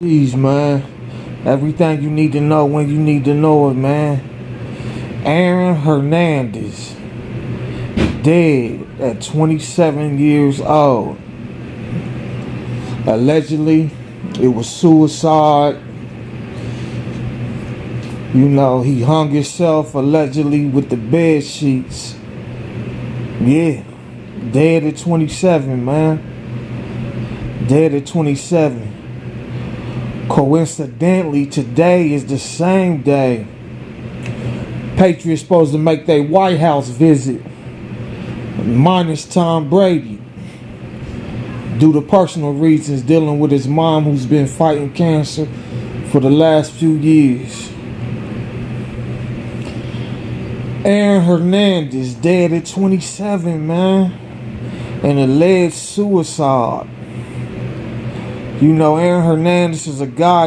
Please, man. Everything you need to know when you need to know it, man. Aron Hernandez, dead at 27 years old. Allegedly, it was suicide. He hung himself allegedly with the bed sheets. Yeah, dead at 27, man. Dead at 27. Coincidentally, today is the same day Patriots supposed to make their White House visit, minus Tom Brady, due to personal reasons dealing with his mom who's been fighting cancer for the last few years. Aron Hernandez dead at 27, man, and alleged suicide. Aron Hernandez is a guy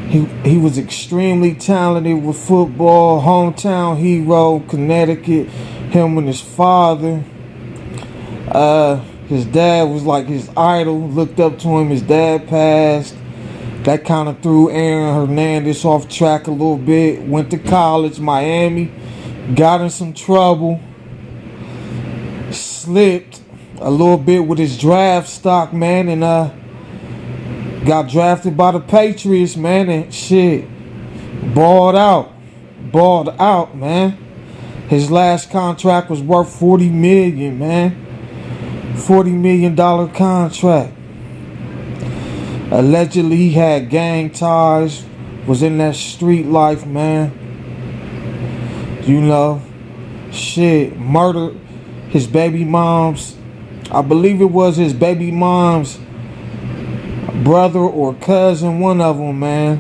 he was extremely talented with football, hometown hero, Connecticut. Him and his father. His dad was like his idol, looked up to him. His dad passed. That kind of threw Aron Hernandez off track a little bit. Went to college, Miami, got in some trouble, slipped a little bit with his draft stock, man, and got drafted by the Patriots, man, and shit, balled out, man. His last contract was worth $40 million, man. $40 million contract. Allegedly, he had gang ties, was in that street life, man. Murdered his baby mom's, I believe it was his baby mom's brother or cousin, one of them, man.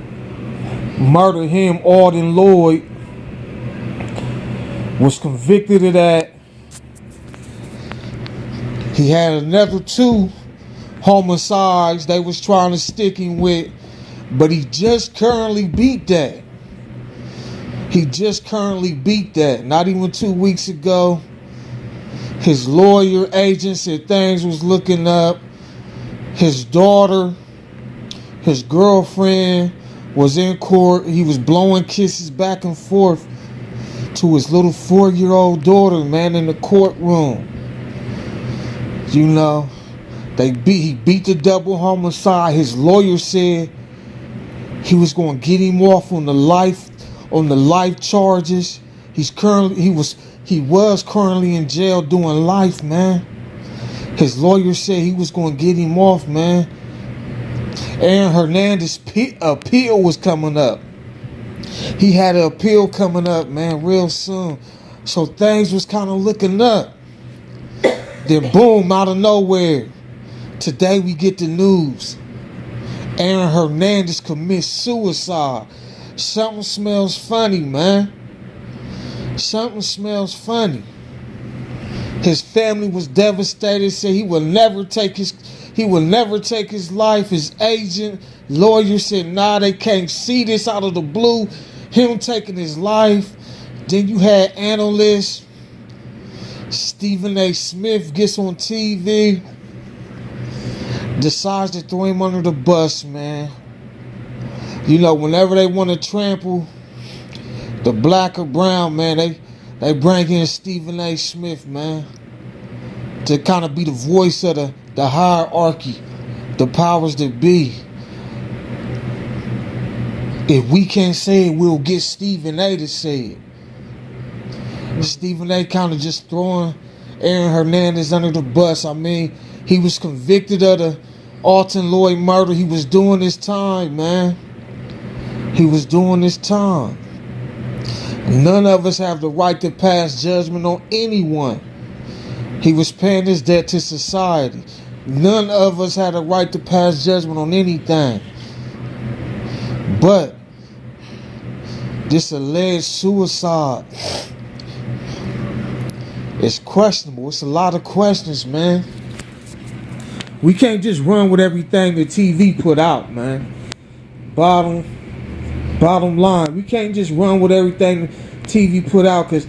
Murdered him, Auden Lloyd. Was convicted of that. He had another two homicides they was trying to stick him with, but he just currently beat that. Not even 2 weeks ago. His lawyer agent said things was looking up. His daughter, his girlfriend, was in court. He was blowing kisses back and forth to his little 4-year-old daughter, man, in the courtroom. He beat the double homicide. His lawyer said he was going to get him off on the life charges. He was currently in jail doing life, man. His lawyer said he was going to get him off, man. Aron Hernandez's appeal was coming up. He had an appeal coming up, man, real soon. So things was kind of looking up. Then boom, out of nowhere, today we get the news. Aron Hernandez commits suicide. Something smells funny, man. Something smells funny. His family was devastated, said he will never take his life. His agent, lawyer said, nah, they can't see this out of the blue. Him taking his life. Then you had analysts. Stephen A. Smith gets on TV. Decides to throw him under the bus, man. Whenever they want to trample the black or brown, man, they bring in Stephen A. Smith, man, to kind of be the voice of the hierarchy, the powers that be. If we can't say it, we'll get Stephen A. to say it. Stephen A. kind of just throwing Aron Hernandez under the bus. I mean, he was convicted of the Auden Lloyd murder. He was doing his time, man. He was doing his time. None of us have the right to pass judgment on anyone. He was paying his debt to society. None of us had a right to pass judgment on anything. But this alleged suicide is questionable. It's a lot of questions, man. We can't just run with everything the TV put out, man. Bottom line, we can't just run with everything the TV put out, because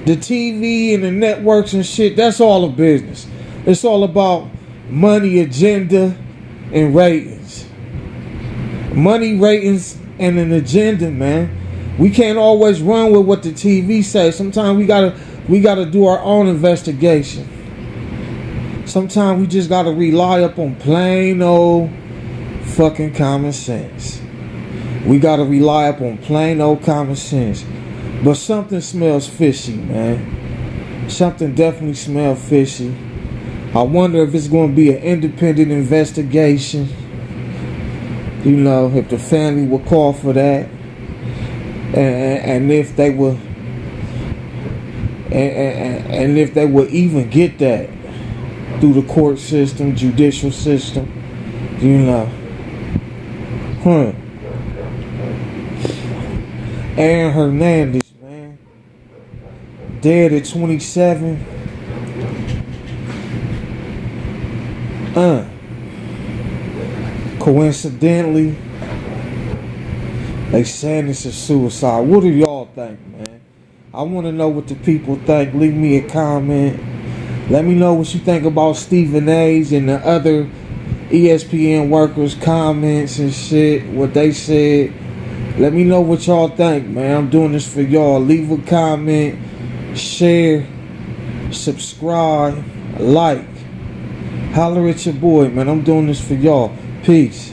the TV and the networks and shit, that's all a business. It's all about money, agenda, and ratings. Money, ratings, and an agenda, man. We can't always run with what the TV says. Sometimes we gotta do our own investigation. Sometimes we just gotta rely upon plain old fucking common sense. We gotta rely upon plain old common sense. But something smells fishy, man. Something definitely smells fishy. I wonder if it's going to be an independent investigation. You know, if the family will call for that, and if they will, and if they will even get that through the court system, judicial system. You know, Aron Hernandez, man, dead at 27. Coincidentally, they saying it's a suicide. What do y'all think, man? I want to know what the people think. Leave me a comment. Let me know what you think about Stephen A's and the other ESPN workers' comments and shit, what they said. Let me know what y'all think, man. I'm doing this for y'all. Leave a comment, share, subscribe, like. Holler at your boy, man. I'm doing this for y'all. Peace.